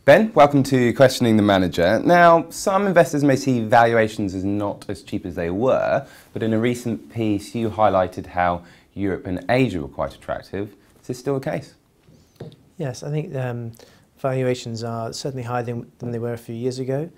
Ben, welcome to Questioning the Manager. Now, some investors may see valuations as not as cheap as they were, but in a recent piece you highlighted how Europe and Asia were quite attractive. Is this still the case? Yes, I think valuations are certainly higher than they were a few years ago.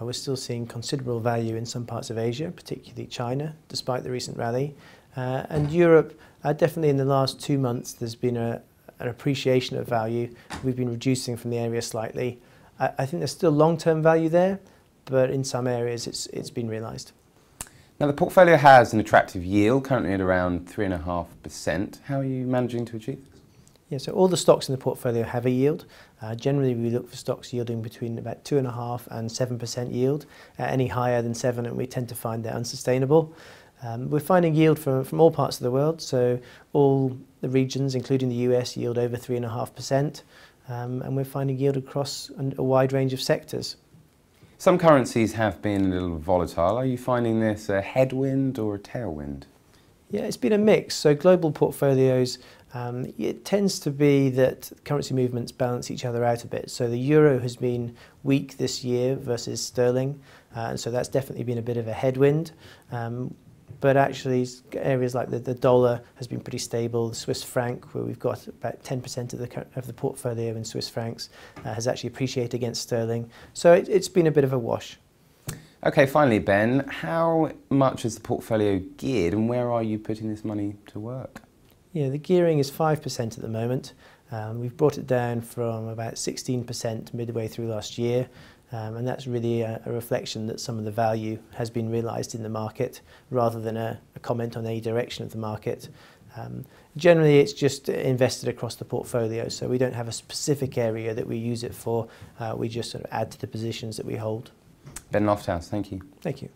We're still seeing considerable value in some parts of Asia, particularly China, despite the recent rally. And Europe, definitely in the last 2 months, there's been an appreciation of value. We've been reducing from the area slightly. I think there's still long-term value there, but in some areas it's been realised. Now, the portfolio has an attractive yield, currently at around 3.5%. How are you managing to achieve this? Yeah, so all the stocks in the portfolio have a yield. Generally, we look for stocks yielding between about 2.5% and 7% yield. Any higher than 7%, and we tend to find they're unsustainable. We're finding yield from all parts of the world, so all the regions, including the US, yield over 3.5%, and we're finding yield across a wide range of sectors. Some currencies have been a little volatile. Are you finding this a headwind or a tailwind? Yeah, it's been a mix. So global portfolios, it tends to be that currency movements balance each other out a bit. So the euro has been weak this year versus sterling, and so that's definitely been a bit of a headwind. But actually, areas like the dollar has been pretty stable. The Swiss franc, where we've got about 10% of the portfolio in Swiss francs, has actually appreciated against sterling. So it's been a bit of a wash. Okay, finally, Ben, how much is the portfolio geared and where are you putting this money to work? Yeah, the gearing is 5% at the moment. We've brought it down from about 16% midway through last year. And that's really a reflection that some of the value has been realised in the market rather than a comment on any direction of the market. Generally, it's just invested across the portfolio, so we don't have a specific area that we use it for. We just sort of add to the positions that we hold. Ben Lofthouse, thank you. Thank you.